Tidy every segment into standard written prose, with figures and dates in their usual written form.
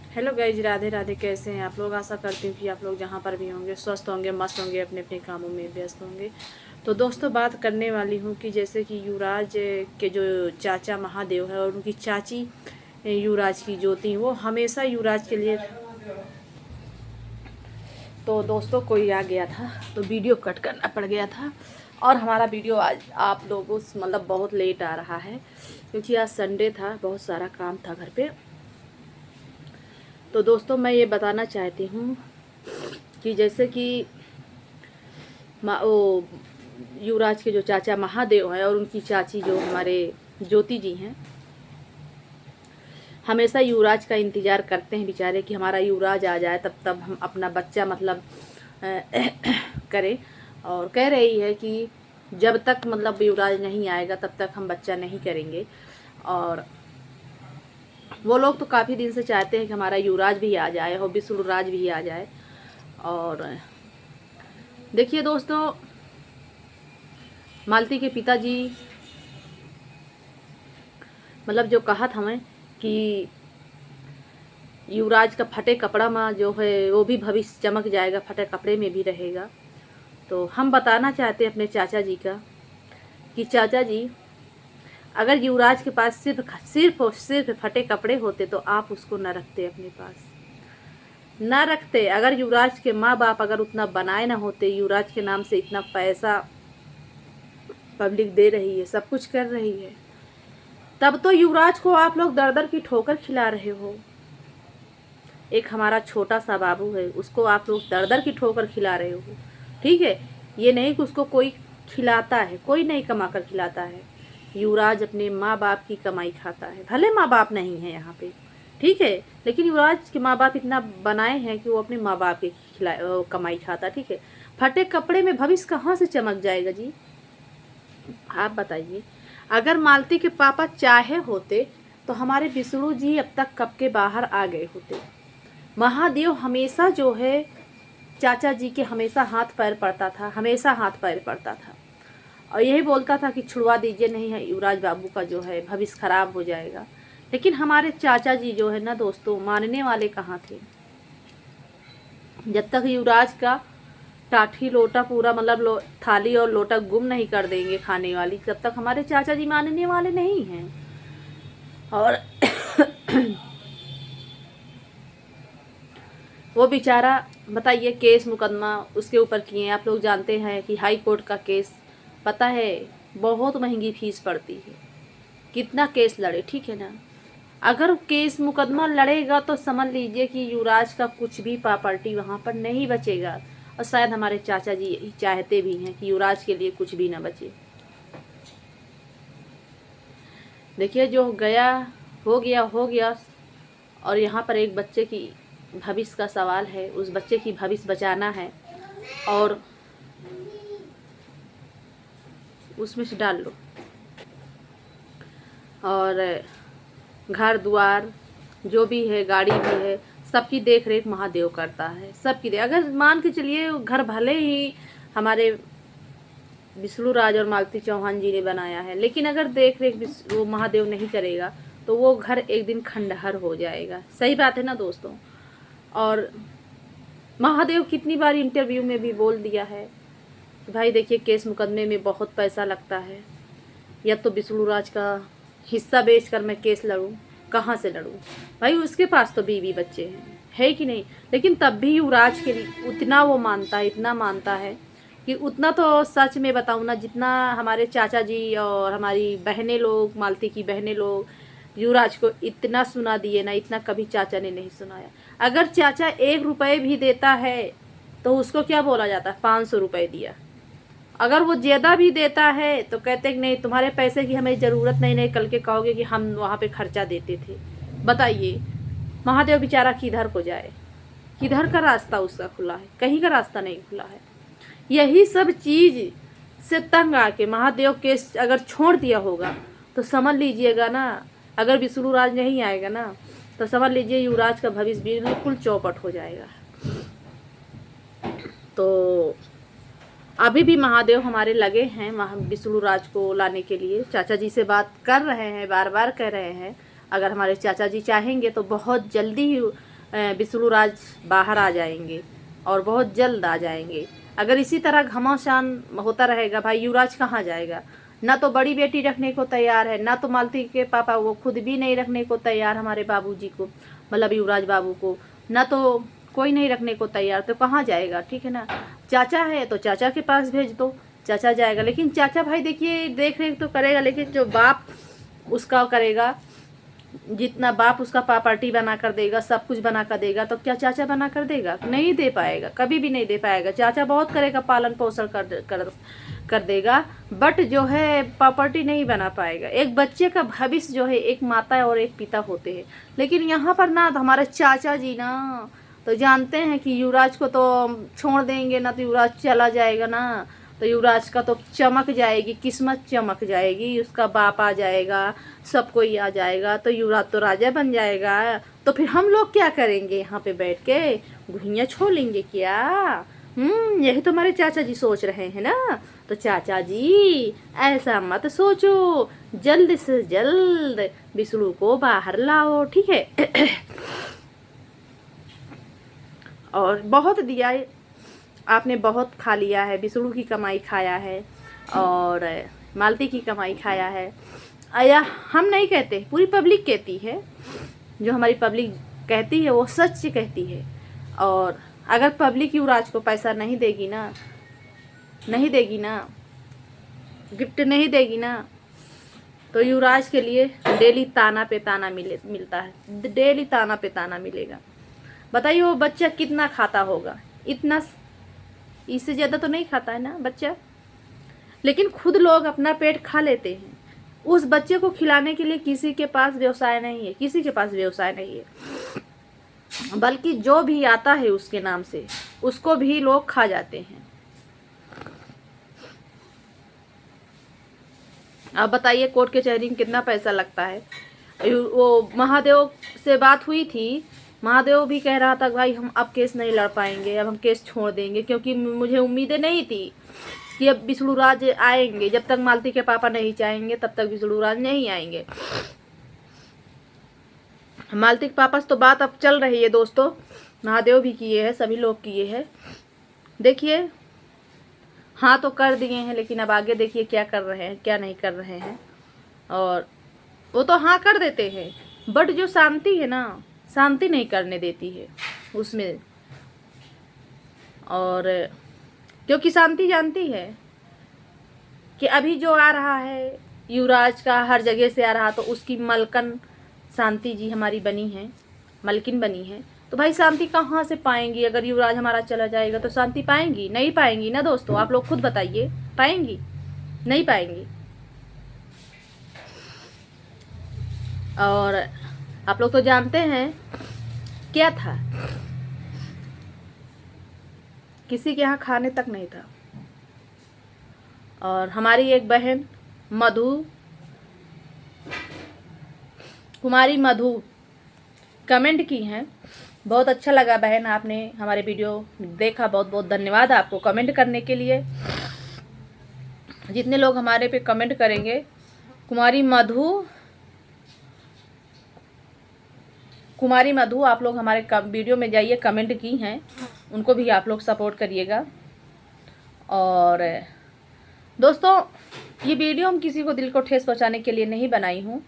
Hello guys, Radhe Radhe. कैसे हैं आप लोग? आशा करती हूँ कि आप लोग जहाँ पर भी होंगे स्वस्थ होंगे, मस्त होंगे, अपने अपने कामों में व्यस्त होंगे। तो दोस्तों, बात करने वाली हूँ कि जैसे कि युवराज के जो चाचा महादेव है और उनकी चाची युवराज की ज्योति, वो हमेशा युवराज के लिए। तो दोस्तों, कोई आ गया था तो वीडियो कट करना पड़ गया था। और हमारा वीडियो आज आप लोगों से मतलब बहुत लेट आ रहा है, क्योंकि आज संडे था, बहुत सारा काम था घर पे। तो दोस्तों, मैं ये बताना चाहती हूँ कि जैसे कि वो युवराज के जो चाचा महादेव हैं और उनकी चाची जो हमारे ज्योति जी हैं, हमेशा युवराज का इंतज़ार करते हैं बेचारे कि हमारा युवराज आ जाए, तब हम अपना बच्चा मतलब करें। और कह रही है कि जब तक मतलब युवराज नहीं आएगा तब तक हम बच्चा नहीं करेंगे। और वो लोग तो काफ़ी दिन से चाहते हैं कि हमारा युवराज भी आ जाए और विष्णुराज भी आ जाए। और देखिए दोस्तों, मालती के पिताजी मतलब जो कहा था हमें कि युवराज का फटे कपड़ा में जो है वो भी भविष्य चमक जाएगा, फटे कपड़े में भी रहेगा। तो हम बताना चाहते हैं अपने चाचा जी का कि चाचा जी, अगर युवराज के पास सिर्फ और सिर्फ फटे कपड़े होते तो आप उसको न रखते, अपने पास न रखते। अगर युवराज के माँ बाप अगर उतना बनाए ना होते, युवराज के नाम से इतना पैसा पब्लिक दे रही है, सब कुछ कर रही है, तब तो युवराज को आप लोग दर दर की ठोकर खिला रहे हो। एक हमारा छोटा सा बाबू है, उसको आप लोग दर दर की ठोकर खिला रहे हो। ठीक है, ये नहीं कि उसको कोई खिलाता है, कोई नहीं कमा कर खिलाता है। युवराज अपने माँ बाप की कमाई खाता है, भले माँ बाप नहीं है यहाँ पे, ठीक है, लेकिन युवराज के माँ बाप इतना बनाए हैं कि वो अपने माँ बाप की कमाई खाता। ठीक है, फटे कपड़े में भविष्य कहाँ से चमक जाएगा जी? आप बताइए। अगर मालती के पापा चाहे होते तो हमारे विष्णु जी अब तक कब के बाहर आ गए होते। महादेव हमेशा जो है चाचा जी के हमेशा हाथ पैर पड़ता था, हमेशा हाथ पैर पड़ता था, और यही बोलता था कि छुड़वा दीजिए, नहीं है युवराज बाबू का जो है भविष्य खराब हो जाएगा। लेकिन हमारे चाचा जी जो है ना दोस्तों, मानने वाले कहाँ थे। जब तक युवराज का टाठी लोटा पूरा मतलब थाली और लोटा गुम नहीं कर देंगे खाने वाली, तब तक हमारे चाचा जी मानने वाले नहीं हैं। और वो बेचारा, बताइए, केस मुकदमा उसके ऊपर किए। आप लोग जानते हैं कि हाई कोर्ट का केस, पता है, बहुत महंगी फीस पड़ती है। कितना केस लड़े, ठीक है ना। अगर केस मुकदमा लड़ेगा तो समझ लीजिए कि युवराज का कुछ भी प्रॉपर्टी वहाँ पर नहीं बचेगा। और शायद हमारे चाचा जी यही चाहते भी हैं कि युवराज के लिए कुछ भी ना बचे। देखिए, जो गया हो गया हो गया। और यहाँ पर एक बच्चे की भविष्य का सवाल है, उस बच्चे की भविष्य बचाना है। और उसमें से डाल लो। और घर द्वार जो भी है, गाड़ी भी है, सबकी देख रेख महादेव करता है, सबकी देख। अगर मान के चलिए घर भले ही हमारे विष्णुराज और मालती चौहान जी ने बनाया है, लेकिन अगर देख रेख वो महादेव नहीं करेगा तो वो घर एक दिन खंडहर हो जाएगा। सही बात है ना दोस्तों। और महादेव कितनी बार इंटरव्यू में भी बोल दिया है कि भाई देखिए, केस मुकदमे में बहुत पैसा लगता है, या तो विष्णुराज का हिस्सा बेचकर मैं केस लड़ूं, कहाँ से लड़ूं? भाई उसके पास तो बीवी बच्चे हैं, है कि नहीं। लेकिन तब भी युवराज के लिए उतना वो मानता है, इतना मानता है कि उतना तो सच में बताऊँ ना, जितना हमारे चाचा जी और हमारी बहनें लोग, मालती की बहनें लोग युवराज को इतना सुना दिए ना, इतना कभी चाचा ने नहीं सुनाया। अगर चाचा 1 रुपये भी देता है तो उसको क्या बोला जाता है, 500 रुपये दिया। अगर वो ज़्यादा भी देता है तो कहते कि नहीं, तुम्हारे पैसे की हमें ज़रूरत नहीं, नहीं कल के कहोगे कि हम वहाँ पे खर्चा देते थे। बताइए, महादेव बेचारा किधर को जाए? किधर का रास्ता उसका खुला है? कहीं का रास्ता नहीं खुला है। यही सब चीज़ से तंग आके महादेव केस अगर छोड़ दिया होगा तो समझ लीजिएगा ना, अगर विष्णुराज नहीं आएगा ना तो समझ लीजिए युवराज का भविष्य बिल्कुल चौपट हो जाएगा। तो अभी भी महादेव हमारे लगे हैं विष्णुराज को लाने के लिए। चाचा जी से बात कर रहे हैं, बार बार कह रहे हैं। अगर हमारे चाचा जी चाहेंगे तो बहुत जल्दी विष्णु राज बाहर आ जाएंगे और बहुत जल्द आ जाएंगे। अगर इसी तरह घमासान होता रहेगा भाई, युवराज कहाँ जाएगा? ना तो बड़ी बेटी रखने को तैयार है, ना तो मालती के पापा वो खुद भी नहीं रखने को तैयार हमारे बाबूजी को, मतलब युवराज बाबू को, ना तो कोई नहीं रखने को तैयार, तो कहाँ जाएगा? ठीक है ना। चाचा है तो चाचा के पास भेज दो, चाचा जाएगा। लेकिन चाचा भाई देखिए देख रेख तो करेगा, लेकिन जो बाप उसका करेगा, जितना बाप उसका प्रॉपर्टी बना कर देगा, सब कुछ बना कर देगा, तो क्या चाचा बना कर देगा? नहीं दे पाएगा, कभी भी नहीं दे पाएगा। चाचा बहुत करेगा, पालन पोषण कर देगा, बट जो है प्रॉपर्टी नहीं बना पाएगा। एक बच्चे का भविष्य जो है एक माता और एक पिता होते हैं, लेकिन यहाँ पर ना तो हमारे चाचा जी ना तो जानते हैं कि युवराज को तो छोड़ देंगे ना, तो युवराज चला जाएगा ना, तो युवराज का तो चमक जाएगी, किस्मत चमक जाएगी, उसका बाप आ जाएगा, सब कोई आ जाएगा, तो युवराज तो राजा बन जाएगा। तो फिर हम लोग क्या करेंगे? यहाँ पे बैठ के गुहियाँ छोलेंगे क्या? यही तो हमारे चाचा जी सोच रहे हैं ना। तो चाचा जी ऐसा मत सोचो, जल्द से जल्द विष्णु को बाहर लाओ, ठीक है। और बहुत दिया आपने, बहुत खा लिया है, विष्णु की कमाई खाया है और मालती की कमाई खाया है। या हम नहीं कहते, पूरी पब्लिक कहती है, जो हमारी पब्लिक कहती है वो सच कहती है। और अगर पब्लिक युवराज को पैसा नहीं देगी ना, गिफ्ट नहीं देगी ना, तो युवराज के लिए डेली ताना पे ताना मिलता है, डेली ताना पे ताना मिलेगा। बताइए वो बच्चा कितना खाता होगा? इतना, इससे ज़्यादा तो नहीं खाता है ना बच्चा। लेकिन खुद लोग अपना पेट खा लेते हैं, उस बच्चे को खिलाने के लिए किसी के पास व्यवसाय नहीं है, किसी के पास व्यवसाय नहीं है, बल्कि जो भी आता है उसके नाम से उसको भी लोग खा जाते हैं। अब बताइए कोर्ट कचहरी में कितना पैसा लगता है। वो महादेव से बात हुई थी, महादेव भी कह रहा था भाई हम अब केस नहीं लड़ पाएंगे, अब हम केस छोड़ देंगे, क्योंकि मुझे उम्मीदें नहीं थी कि अब विष्णु राज आएंगे। जब तक मालती के पापा नहीं चाहेंगे तब तक विष्णु राज नहीं आएंगे। मालती के पापा से तो बात अब चल रही है दोस्तों, महादेव भी किए हैं, सभी लोग किए हैं। देखिए हाँ तो कर दिए हैं, लेकिन अब आगे देखिए क्या कर रहे हैं क्या नहीं कर रहे हैं। और वो तो हाँ कर देते हैं, बट जो शांति है ना, शांति नहीं करने देती है उसमें। और क्योंकि शांति जानती है कि अभी जो आ रहा है युवराज का, हर जगह से आ रहा, तो उसकी मलकन शांति जी हमारी बनी है, मलकिन बनी है। तो भाई शांति कहाँ से पाएंगी? अगर युवराज हमारा चला जाएगा तो शांति पाएंगी? नहीं पाएंगी ना दोस्तों, आप लोग खुद बताइए, पाएंगी? नहीं पाएंगी। और आप लोग तो जानते हैं क्या था, किसी के यहाँ खाने तक नहीं था। और हमारी एक बहन कुमारी मधु कमेंट की हैं, बहुत अच्छा लगा बहन, आपने हमारे वीडियो देखा, बहुत बहुत धन्यवाद आपको कमेंट करने के लिए। जितने लोग हमारे पे कमेंट करेंगे, कुमारी मधु आप लोग हमारे वीडियो में जाइए, कमेंट की हैं, उनको भी आप लोग सपोर्ट करिएगा। और दोस्तों ये वीडियो हम किसी को दिल को ठेस पहुंचाने के लिए नहीं बनाई हूँ।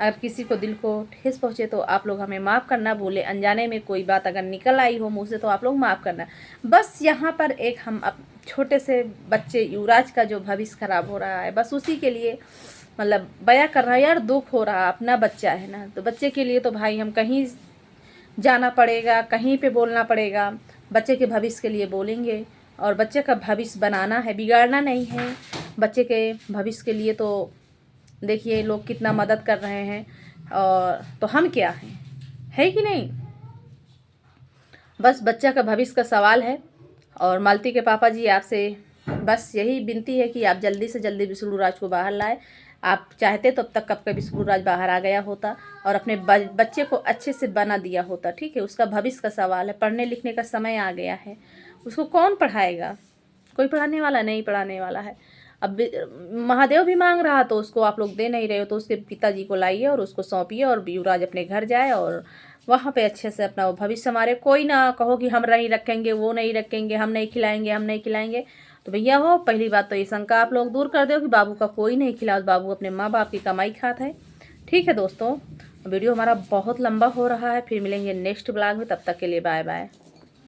अगर किसी को दिल को ठेस पहुँचे तो आप लोग हमें माफ़ करना भूले, अनजाने में कोई बात अगर निकल आई हो मुँह से तो आप लोग माफ़ करना। बस यहाँ पर एक हम छोटे से बच्चे युवराज का जो भविष्य खराब हो रहा है, बस उसी के लिए मतलब बयां कर रहा है। यार दुख हो रहा, अपना बच्चा है ना, तो बच्चे के लिए तो भाई हम कहीं जाना पड़ेगा, कहीं पे बोलना पड़ेगा, बच्चे के भविष्य के लिए बोलेंगे। और बच्चे का भविष्य बनाना है, बिगाड़ना नहीं है। बच्चे के भविष्य के लिए तो देखिए लोग कितना मदद कर रहे हैं, और तो हम क्या हैं, है कि नहीं? बस बच्चा का भविष्य का सवाल है। और मालती के पापा जी आपसे बस यही विनती है कि आप जल्दी से जल्दी विष्णु राज को बाहर लाए। आप चाहते तो अब तक कब का विष्णु राज बाहर आ गया होता और अपने बच्चे को अच्छे से बना दिया होता, ठीक है। उसका भविष्य का सवाल है, पढ़ने लिखने का समय आ गया है, उसको कौन पढ़ाएगा? कोई पढ़ाने वाला नहीं, पढ़ाने वाला है। अब महादेव भी मांग रहा तो उसको आप लोग दे नहीं रहे हो, तो उसके पिताजी को लाइए और उसको सौंपिए और युवराज अपने घर जाए और वहाँ पे अच्छे से अपना वो भविष्य संवारे। कोई ना कहो कि हम नहीं रखेंगे, वो नहीं रखेंगे, हम नहीं खिलाएंगे, हम नहीं खिलाएंगे। तो भैया हो, पहली बात तो ये शंका आप लोग दूर कर दो कि बाबू का कोई नहीं खिलाओ, बाबू अपने माँ बाप की कमाई खाता है। ठीक है दोस्तों, वीडियो हमारा बहुत लंबा हो रहा है, फिर मिलेंगे नेक्स्ट ब्लॉग में, तब तक के लिए बाय बाय।